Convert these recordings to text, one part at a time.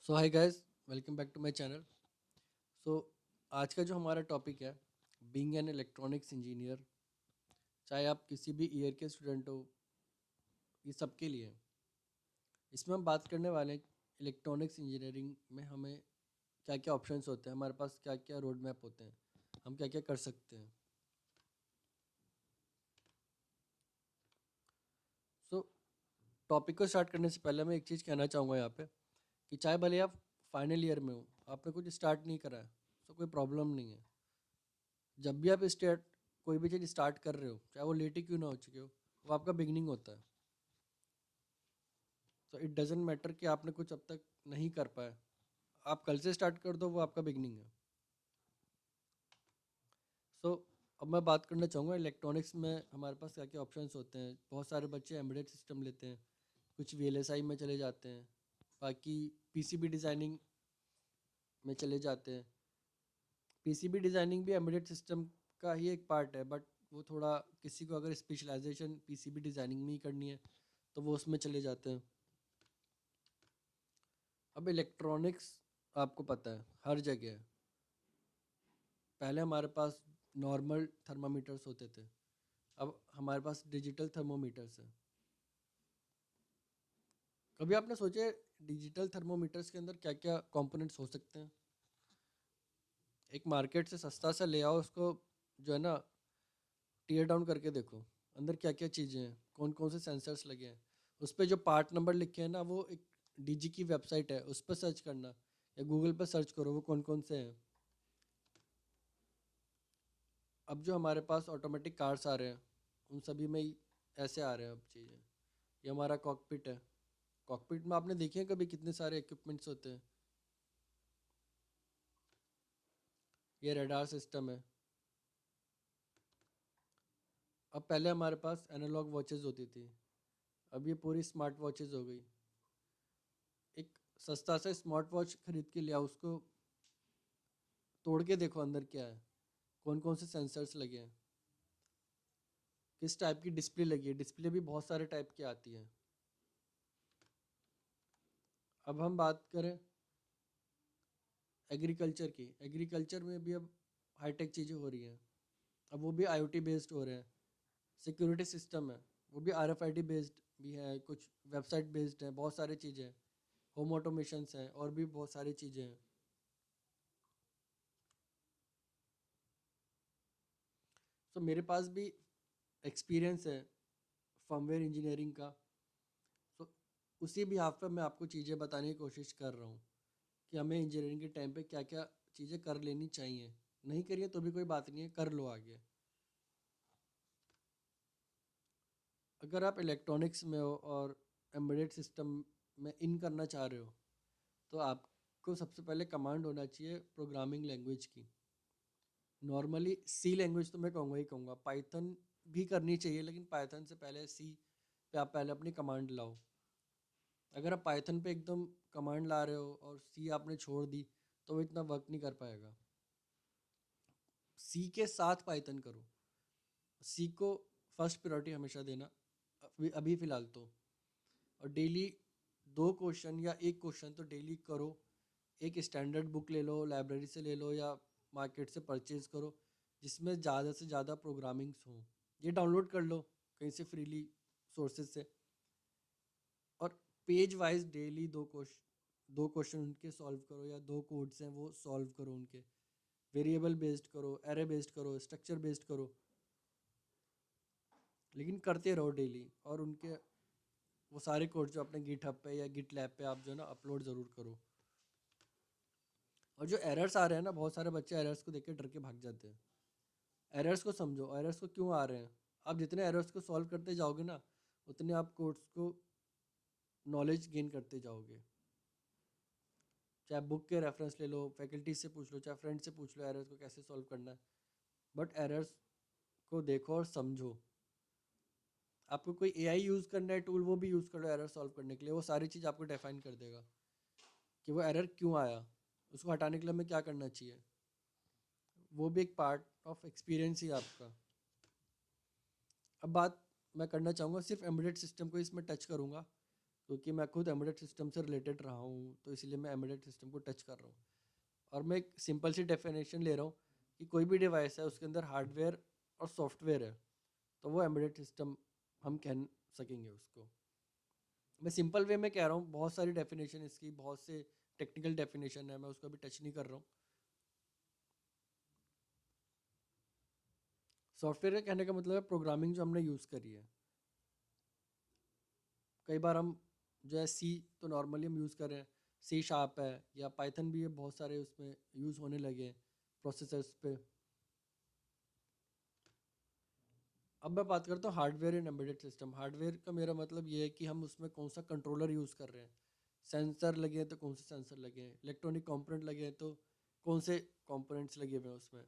So hi guys, welcome back to my channel. So आज का जो हमारा टॉपिक है, बीइंग एन इलेक्ट्रॉनिक्स इंजीनियर, चाहे आप किसी भी ईयर के स्टूडेंट हो, ये सबके लिए है। इसमें हम बात करने वाले हैं इलेक्ट्रॉनिक्स इंजीनियरिंग में हमें क्या क्या ऑप्शंस होते हैं, हमारे पास क्या क्या रोड मैप होते हैं, हम क्या क्या कर सकते हैं। सो टॉपिक को स्टार्ट करने से पहले मैं एक चीज़ कहना चाहूँगा यहाँ पे कि चाहे भले आप फाइनल ईयर में हो, आपने कुछ स्टार्ट नहीं करा है, तो कोई प्रॉब्लम नहीं है। जब भी आप स्टार्ट कोई भी चीज़ स्टार्ट कर रहे हो, चाहे वो लेट ही क्यों ना हो चुके हो, वो आपका बिगनिंग होता है। सो इट डजेंट मैटर कि आपने कुछ अब तक नहीं कर पाए, आप कल से स्टार्ट कर दो, वो आपका बिगनिंग है। सो अब मैं बात करना चाहूँगा इलेक्ट्रॉनिक्स में हमारे पास क्या क्या ऑप्शंस होते हैं। बहुत सारे बच्चे एम्बेडेड सिस्टम लेते हैं, कुछ वीएलएसआई में चले जाते हैं, बाकी पीसीबी डिज़ाइनिंग में चले जाते हैं। पीसीबी डिज़ाइनिंग भी एम्बेडेड सिस्टम का ही एक पार्ट है, बट वो थोड़ा किसी को अगर स्पेशलाइजेशन पीसीबी डिज़ाइनिंग में ही करनी है तो वो उसमें चले जाते हैं। अब इलेक्ट्रॉनिक्स आपको पता है हर जगह है। पहले हमारे पास नॉर्मल थर्मामीटर्स होते थे, अब हमारे पास डिजिटल थर्मोमीटर्स हैं। कभी आपने सोचे डिजिटल थर्मोमीटर्स के अंदर क्या क्या कंपोनेंट्स हो सकते हैं? एक मार्केट से सस्ता सा ले आओ उसको, जो है ना, टीयर डाउन करके देखो अंदर क्या क्या चीज़ें हैं, कौन कौन से सेंसर्स लगे हैं। उस पर जो पार्ट नंबर लिखे हैं ना, वो एक डीजी की वेबसाइट है, उस पर सर्च करना या गूगल पर सर्च करो वो कौन कौन से हैं। अब जो हमारे पास ऑटोमेटिक कार्स आ रहे हैं, उन सभी में ही ऐसे आ रहे हैं अब चीज़ें। ये हमारा कॉकपिट है। कॉकपिट में आपने देखे हैं कभी कितने सारे इक्विपमेंट्स होते हैं? ये रडार सिस्टम है। अब पहले हमारे पास एनालॉग वॉचेस होती थी, अब ये पूरी स्मार्ट वॉचेस हो गई। एक सस्ता सा स्मार्ट वॉच खरीद के लिया, उसको तोड़ के देखो अंदर क्या है, कौन कौन से सेंसर्स लगे हैं, किस टाइप की डिस्प्ले लगी है। डिस्प्ले भी बहुत सारे टाइप की आती है। अब हम बात करें एग्रीकल्चर की। एग्रीकल्चर में भी अब हाईटेक चीज़ें हो रही हैं, अब वो भी आईओटी बेस्ड हो रहे हैं। सिक्योरिटी सिस्टम है, वो भी आरएफआईडी बेस्ड भी है, कुछ वेबसाइट बेस्ड है, बहुत सारी चीज़ें हैं। होम ऑटोमेशंस हैं और भी बहुत सारी चीज़ें हैं। सो मेरे पास भी एक्सपीरियंस है फर्मवेयर इंजीनियरिंग का। सो उसी भी हाफ पे मैं आपको चीज़ें बताने की कोशिश कर रहा हूँ कि हमें इंजीनियरिंग के टाइम पे क्या क्या चीज़ें कर लेनी चाहिए। नहीं करिए तो भी कोई बात नहीं है, कर लो आगे। अगर आप इलेक्ट्रॉनिक्स में हो और एम्बेडेड सिस्टम में इन करना चाह रहे हो, तो आपको सबसे पहले कमांड होना चाहिए प्रोग्रामिंग लैंग्वेज की। नॉर्मली सी लैंग्वेज तो मैं कहूँगा ही कहूँगा, पाइथन भी करनी चाहिए, लेकिन पाइथन से पहले सी पे आप पहले अपनी कमांड लाओ। अगर आप पाइथन पे एकदम कमांड ला रहे हो और सी आपने छोड़ दी, तो वो इतना वर्क नहीं कर पाएगा। सी के साथ पाइथन करो। सी को फर्स्ट प्रायोरिटी हमेशा देना, अभी अभी फ़िलहाल तो। और डेली 2 क्वेश्चन या 1 क्वेश्चन तो डेली करो। एक स्टैंडर्ड बुक ले लो, लाइब्रेरी से ले लो या मार्केट से परचेज़ करो, जिसमें ज़्यादा से ज़्यादा प्रोग्रामिंग्स हों। ये डाउनलोड कर लो कहीं से फ्रीली, सोर्सेज से। और पेज वाइज डेली 2 क्वेश्चन उनके सॉल्व करो, या 2 कोड्स हैं वो सॉल्व करो उनके। वेरिएबल बेस्ड करो, एरे बेस्ड करो, स्ट्रक्चर बेस्ड करो, लेकिन करते रहो डेली। और उनके वो सारे कोड जो अपने गिट हब पे या गिट लैब पे आप जो है ना अपलोड ज़रूर करो। और जो एरर्स आ रहे हैं ना, बहुत सारे बच्चे एरर्स को देख के डर के भाग जाते हैं। एरर्स को समझो, एरर्स को क्यों आ रहे हैं। आप जितने एरर्स को सॉल्व करते जाओगे ना, उतने आप कोड्स को नॉलेज गेन करते जाओगे। चाहे बुक के रेफरेंस ले लो, फैकल्टी से पूछ लो, चाहे फ्रेंड से पूछ लो एरर्स को कैसे सॉल्व करना है, बट एरर्स को देखो और समझो। आपको कोई एआई यूज़ करना है टूल, वो भी यूज़ करो एरर सॉल्व करने के लिए, वो सारी चीज़ आपको डिफाइन कर देगा कि वो एरर क्यों आया, उसको हटाने के लिए हमें क्या करना चाहिए। वो भी एक पार्ट ऑफ एक्सपीरियंस ही आपका। अब बात मैं करना चाहूँगा सिर्फ एम्बेडेड सिस्टम को इसमें टच करूँगा, क्योंकि मैं खुद एम्बेडेड सिस्टम से रिलेटेड रहा हूँ, तो इसलिए मैं एम्बेडेड सिस्टम को टच कर रहा हूँ। और मैं एक सिंपल सी डेफिनेशन ले रहा हूँ कि कोई भी डिवाइस है उसके अंदर हार्डवेयर और सॉफ्टवेयर है, तो वो एम्बेडेड सिस्टम हम कह सकेंगे उसको। मैं सिंपल वे में कह रहा हूँ, बहुत सारी डेफिनेशन इसकी, बहुत से टेक्निकल डेफिनेशन है, मैं उसको अभी टच नहीं कर रहा हूँ। सॉफ्टवेयर का कहने का मतलब है प्रोग्रामिंग जो हमने यूज़ करी है। कई बार हम जो है सी तो नॉर्मली हम यूज़ कर रहे हैं, सी शार्प है या पाइथन भी है, बहुत सारे उसमें यूज़ होने लगे हैं प्रोसेसर्स पे। अब मैं बात करता हूँ हार्डवेयर इन एम्बेडेड सिस्टम। हार्डवेयर का मेरा मतलब ये है कि हम उसमें कौन सा कंट्रोलर यूज़ कर रहे हैं, सेंसर लगे हैं तो कौन से सेंसर लगे हैं, इलेक्ट्रॉनिक कंपोनेंट लगे हैं तो कौन से कंपोनेंट्स लगे हुए हैं उसमें।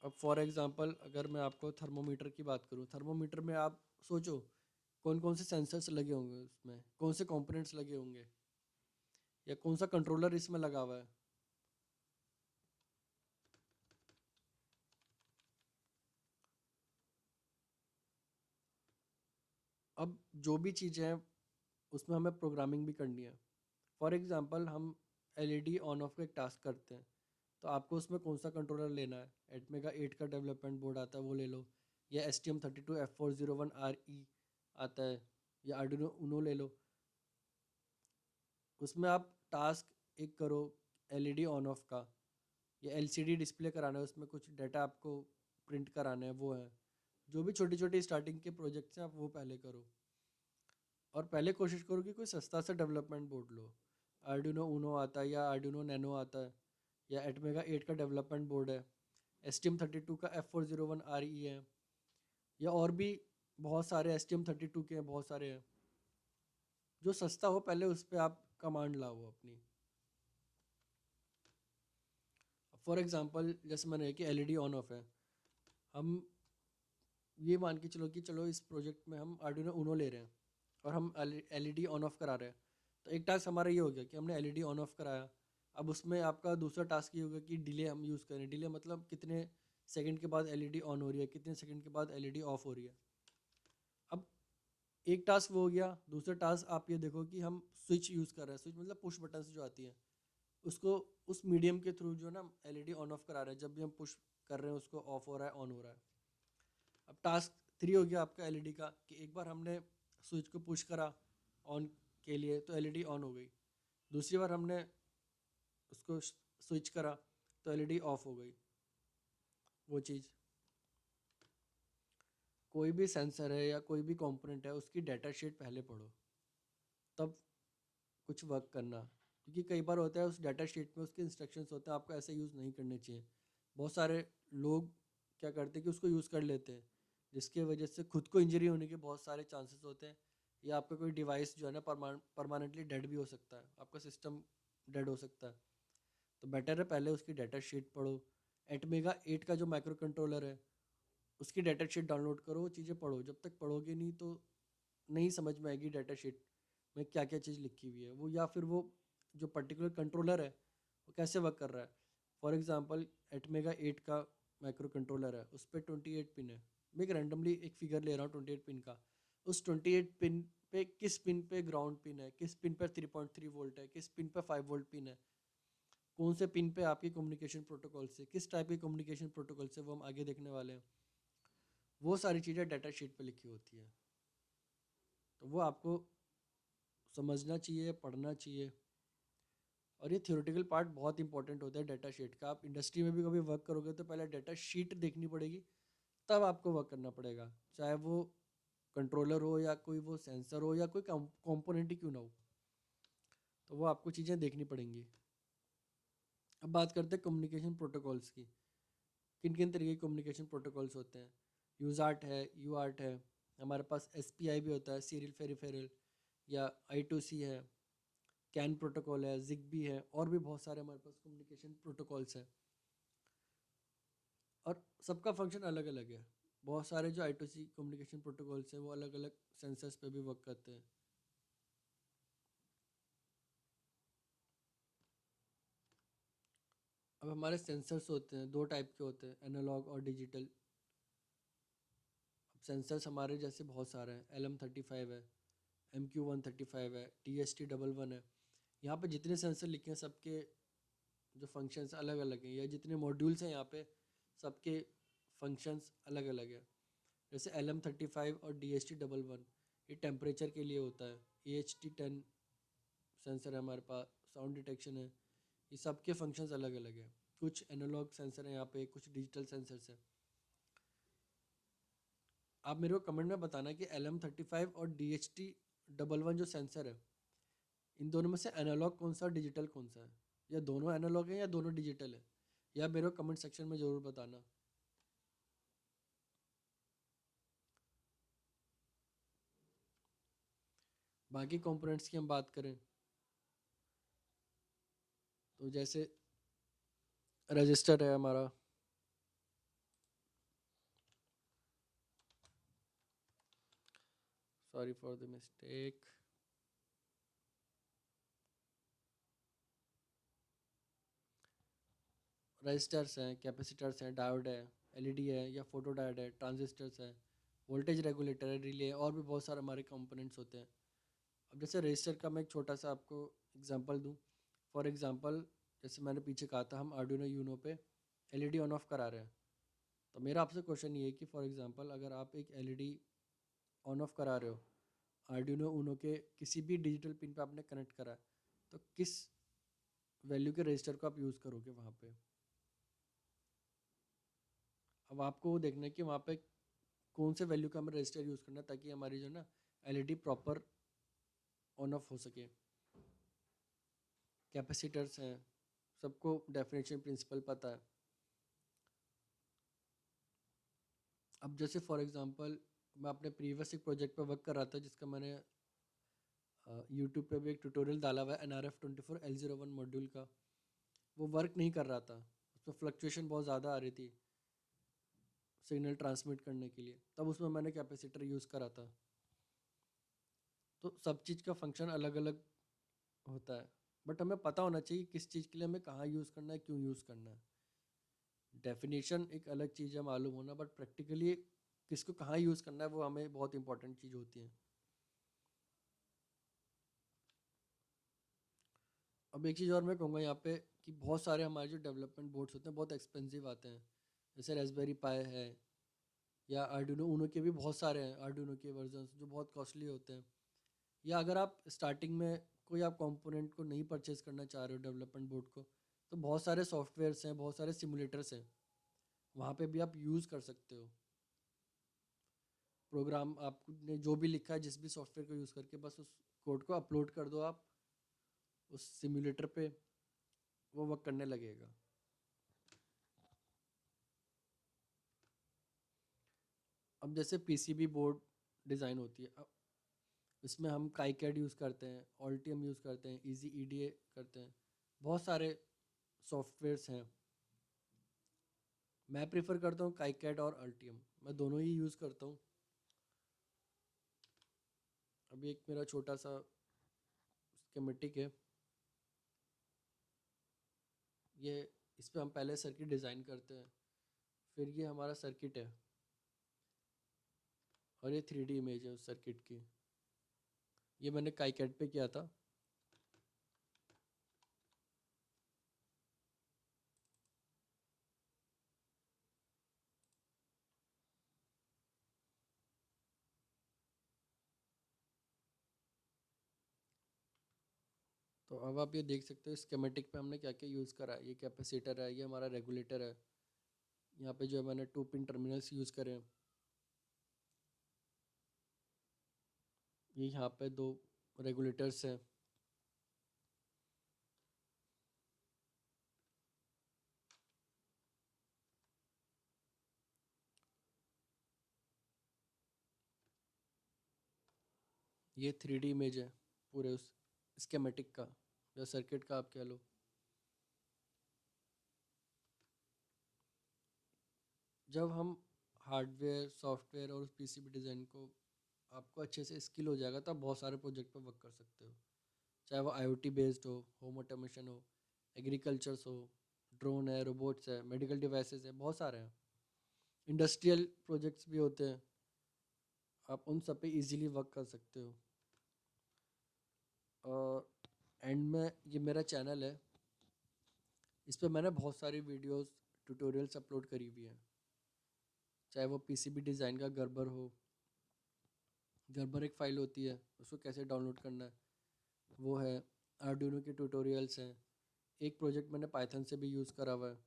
अब फॉर एग्जांपल अगर मैं आपको थर्मोमीटर की बात करूँ, थर्मोमीटर में आप सोचो कौन कौन से सेंसर्स लगे होंगे उसमें, कौन से कंपोनेंट्स लगे होंगे, या कौन सा कंट्रोलर इसमें लगा हुआ है। अब जो भी चीज़ें हैं उसमें हमें प्रोग्रामिंग भी करनी है। फॉर एग्जांपल हम एलईडी ऑन ऑफ का एक टास्क करते हैं, तो आपको उसमें कौन सा कंट्रोलर लेना है, एटमेगा 8 का डेवलपमेंट बोर्ड आता है वो ले लो, या STM32F401RE आता है, या आर्डिनो उनो ले लो। उसमें आप टास्क एक करो एलईडी ऑन ऑफ का, या एलसीडी डिस्प्ले कराना है, उसमें कुछ डाटा आपको प्रिंट कराना है, वो है। जो भी छोटी छोटी स्टार्टिंग के प्रोजेक्ट्स हैं आप वो पहले करो, और पहले कोशिश करो कि कोई सस्ता सा डेवलपमेंट बोर्ड लो। आर्डिनो उनो आता है या आर्डिनो नैनो आता है, या एटमेगा 8 का डेवलपमेंट बोर्ड है, STM32 का F401RE है, या और भी बहुत सारे STM32 के हैं, बहुत सारे हैं। जो सस्ता हो पहले उस पर आप कमांड लाओ अपनी। फॉर एग्जांपल जैसे मैंने कि एलईडी ऑन ऑफ है, हम ये मान के चलो कि चलो इस प्रोजेक्ट में हम आर्डिनो उनो ले रहे हैं और हम एलईडी ऑन ऑफ करा रहे हैं। तो एक टास्क हमारा ये हो गया कि हमने एलईडी ऑन ऑफ कराया। अब उसमें आपका दूसरा टास्क ये होगा कि डिले हम यूज़ करें। डिले मतलब कितने सेकंड के बाद एलईडी ऑन हो रही है, कितने सेकंड के बाद एलईडी ऑफ हो रही है। अब एक टास्क वो हो गया। दूसरा टास्क आप ये देखो कि हम स्विच यूज़ कर रहे हैं। स्विच मतलब पुश बटन से जो आती है, उसको उस मीडियम के थ्रू जो है ना एलईडी ऑन ऑफ करा रहे हैं। जब भी हम पुश कर रहे हैं उसको ऑफ हो रहा है, ऑन हो रहा है। अब टास्क 3 हो गया आपका एलईडी का, कि एक बार हमने स्विच को पुश करा ऑन के लिए तो एलईडी ऑन हो गई। दूसरी बार हमने उसको स्विच करा तो एलईडी ऑफ हो गई। वो चीज़, कोई भी सेंसर है या कोई भी कंपोनेंट है उसकी डाटा शीट पहले पढ़ो, तब कुछ वर्क करना। क्योंकि कई बार होता है उस डाटा शीट में उसके इंस्ट्रक्शंस होते हैं, आपको ऐसे यूज़ नहीं करने चाहिए। बहुत सारे लोग क्या करते हैं कि उसको यूज़ कर लेते हैं, जिसके वजह से खुद को इंजरी होने के बहुत सारे चांसेस होते हैं, या आपका कोई डिवाइस जो है ना परमानेंटली डेड भी हो सकता है, आपका सिस्टम डेड हो सकता है। तो बेटर है पहले उसकी डाटा शीट पढ़ो। एटमेगा 8 का जो माइक्रो कंट्रोलर है उसकी डाटा शीट डाउनलोड करो, वो चीज़ें पढ़ो। जब तक पढ़ोगे नहीं तो नहीं समझ में आएगी डाटा शीट में क्या क्या चीज़ लिखी हुई है वो, या फिर वो जो पर्टिकुलर कंट्रोलर है वो कैसे वर्क कर रहा है। फॉर एग्जांपल एटमेगा 8 का माइक्रो कंट्रोलर है, उस पर 28 पिन है। मैं एक रैंडमली एक फिगर ले रहा हूँ 28 पिन का। उस 28 पिन पे किस पिन पे ग्राउंड पिन है, किस पिन पर 3.3 वोल्ट है, किस पिन पर 5 वोल्ट पिन है, कौन से पिन पे आपकी कम्युनिकेशन प्रोटोकॉल से, किस टाइप की कम्युनिकेशन प्रोटोकॉल से, वो हम आगे देखने वाले हैं। वो सारी चीज़ें डाटा शीट पे लिखी होती है, तो वो आपको समझना चाहिए, पढ़ना चाहिए। और ये थ्योरेटिकल पार्ट बहुत इंपॉर्टेंट होता है डाटा शीट का। आप इंडस्ट्री में भी कभी वर्क करोगे तो पहले डाटा शीट देखनी पड़ेगी, तब आपको वर्क करना पड़ेगा। चाहे वो कंट्रोलर हो या कोई वो सेंसर हो या कोई कंपोनेंट ही क्यों ना हो, तो वो आपको चीज़ें देखनी पड़ेंगी। अब बात करते हैं कम्युनिकेशन प्रोटोकॉल्स की। किन किन तरीके के कम्युनिकेशन प्रोटोकॉल्स होते हैं। यूज़ार्ट है, यूआर्ट है, हमारे पास एसपीआई भी होता है, सीरियल फेरिफेरल, या I2C है, कैन प्रोटोकॉल है, जिगबी है, और भी बहुत सारे हमारे पास कम्युनिकेशन प्रोटोकॉल्स हैं। और सबका फंक्शन अलग अलग है। बहुत सारे जो I2C कम्युनिकेशन प्रोटोकॉल्स हैं वो अलग अलग सेंसर्स पे भी वर्क करते हैं। अब हमारे सेंसर्स होते हैं दो टाइप के होते हैं, एनालॉग और डिजिटल। अब सेंसर्स हमारे जैसे बहुत सारे हैं, LM35 है, MQ135 है, TST11 है। यहाँ पे जितने सेंसर लिखे हैं सबके जो फंक्शंस अलग अलग हैं, या जितने मॉड्यूल्स हैं यहाँ पे सबके फंक्शंस अलग अलग है। जैसे LM35 और DST11 ये टेम्परेचर के लिए होता है, AHT10 सेंसर है हमारे पास, साउंड डिटेक्शन है। ये सब के फंक्शंस अलग अलग है। कुछ एनालॉग सेंसर हैं यहाँ पे, कुछ डिजिटल सेंसर्स हैं। आप मेरे को कमेंट में बताना कि LM35 और DHT11 जो सेंसर है, इन दोनों में से एनालॉग कौन सा, डिजिटल कौन सा है, या दोनों एनालॉग है या दोनों डिजिटल है, या मेरे को कमेंट सेक्शन में ज़रूर बताना। बाकी कंपोनेंट्स की हम बात करें तो जैसे रजिस्टर है हमारा, sorry for the mistake, registers हैं, कैपेसिटर्स हैं, डायोड है, एलईडी है या फोटो डायोड है, ट्रांजिस्टर्स है, वोल्टेज रेगुलेटर है, रिले, और भी बहुत सारे हमारे कंपोनेंट्स होते हैं। अब जैसे रजिस्टर का मैं एक छोटा सा आपको एग्जांपल दूं। फॉर एग्जांपल, जैसे मैंने पीछे कहा था हम आर्डिनो यूनो पे एलईडी ऑन ऑफ करा रहे हैं, तो मेरा आपसे क्वेश्चन ये है कि फॉर एग्जांपल अगर आप एक एलईडी ऑन ऑफ करा रहे हो, आर्डिनो यूनो के किसी भी डिजिटल पिन पे आपने कनेक्ट करा है, तो किस वैल्यू के रजिस्टर को आप यूज़ करोगे वहाँ पे। अब आपको वो देखना है कि वहाँ पे कौन से वैल्यू का हमें रजिस्टर यूज़ करना है, ताकि हमारी जो है ना एलईडी प्रॉपर ऑन ऑफ हो सके। कैपेसिटर्स हैं, सबको डेफिनेशन प्रिंसिपल पता है। अब जैसे फॉर एग्जांपल मैं अपने प्रीवियस एक प्रोजेक्ट पे वर्क कर रहा था, जिसका मैंने यूट्यूब पे भी एक ट्यूटोरियल डाला हुआ है, NRF24L01 मॉड्यूल का। वो वर्क नहीं कर रहा था, उसमें फ्लक्चुएशन बहुत ज़्यादा आ रही थी सिग्नल ट्रांसमिट करने के लिए, तब उसमें मैंने कैपेसिटर यूज़ करा था। तो सब चीज़ का फंक्शन अलग अलग होता है, बट हमें पता होना चाहिए किस चीज़ के लिए हमें कहाँ यूज़ करना है, क्यों यूज़ करना है। डेफिनेशन एक अलग चीज़ है मालूम होना, बट प्रैक्टिकली किसको कहाँ यूज़ करना है वो हमें बहुत इंपॉर्टेंट चीज़ होती है। अब एक चीज़ और मैं कहूँगा यहाँ पे कि बहुत सारे हमारे जो डेवलपमेंट बोर्ड्स होते हैं बहुत एक्सपेंसिव आते हैं। जैसे रेस्पबेरी पाई है, या आर्डिनो ऊनो के भी बहुत सारे हैं, आर्डिनो के वर्जन्स जो बहुत कॉस्टली होते हैं। या अगर आप स्टार्टिंग में कोई आप कंपोनेंट को नहीं परचेज करना चाह रहे हो डेवलपमेंट बोर्ड को, तो बहुत सारे सॉफ्टवेयर्स हैं, बहुत सारे सिमुलेटर्स हैं, वहाँ पे भी आप यूज़ कर सकते हो। प्रोग्राम आपने जो भी लिखा है जिस भी सॉफ्टवेयर को यूज़ करके, बस उस कोड को अपलोड कर दो आप उस सिमुलेटर पे, वो वर्क करने लगेगा। अब जैसे पीसीबी बोर्ड डिज़ाइन होती है, अब इसमें हम काईकैड यूज़ करते हैं, ऑल्टियम यूज़ करते हैं, इजी ईडीए करते हैं, बहुत सारे सॉफ्टवेयर्स हैं। मैं प्रेफर करता हूँ काईकैड और अल्टियम, मैं दोनों ही यूज़ करता हूँ। अभी एक मेरा छोटा सा स्कीमेटिक है, ये इस पे हम पहले सर्किट डिज़ाइन करते हैं, फिर ये हमारा सर्किट है, और ये 3D इमेज है उस सर्किट की। ये मैंने काईकैड पे किया था। तो अब आप ये देख सकते हो स्कीमेटिक पे हमने क्या क्या यूज़ करा है। ये कैपेसिटर है, ये हमारा रेगुलेटर है, यहाँ पे जो है मैंने 2 पिन टर्मिनल्स यूज़ करे हैं, ये यहाँ पे 2 रेगुलेटर्स हैं। ये 3D इमेज है पूरे उस स्कीमेटिक का, या सर्किट का आप कह लो। जब हम हार्डवेयर, सॉफ्टवेयर और उस पीसीबी डिज़ाइन को आपको अच्छे से स्किल हो जाएगा, तो आप बहुत सारे प्रोजेक्ट पर वर्क कर सकते हो, चाहे वो आईओटी बेस्ड हो, होम ऑटोमेशन हो, एग्रीकल्चर्स हो, ड्रोन है, रोबोट्स है, मेडिकल डिवाइसेस है, बहुत सारे हैं। इंडस्ट्रियल प्रोजेक्ट्स भी होते हैं, आप उन सब पे इजीली वर्क कर सकते हो। और एंड में ये मेरा चैनल है, इस पे मैंने बहुत सारी वीडियोस ट्यूटोरियल्स अपलोड करी हुई हैं, चाहे वो पीसीबी डिज़ाइन का गर्बर हो। गर्बर एक फ़ाइल होती है, उसको कैसे डाउनलोड करना है वो है। आर्डुइनो के ट्यूटोरियल्स हैं। एक प्रोजेक्ट मैंने पाइथन से भी यूज़ करा हुआ है।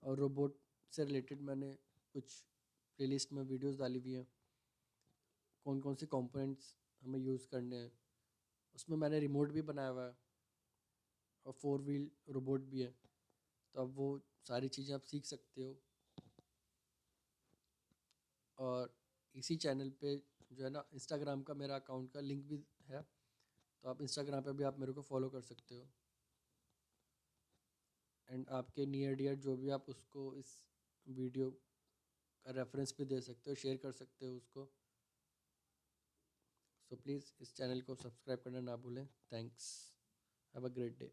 और रोबोट से रिलेटेड मैंने कुछ प्लेलिस्ट में वीडियोस डाली हुई हैं, कौन कौन से कंपोनेंट्स हमें यूज़ करने हैं। उसमें मैंने रिमोट भी बनाया हुआ है और 4 व्हील रोबोट भी है, तो अब वो सारी चीज़ें आप सीख सकते हो। और इसी चैनल पे जो है ना, इंस्टाग्राम का मेरा अकाउंट का लिंक भी है, तो आप इंस्टाग्राम पे भी आप मेरे को फॉलो कर सकते हो। एंड आपके नियर डियर जो भी, आप उसको इस वीडियो का रेफरेंस भी दे सकते हो, शेयर कर सकते हो उसको। सो प्लीज़ इस चैनल को सब्सक्राइब करना ना भूलें। Thanks. Have a great day.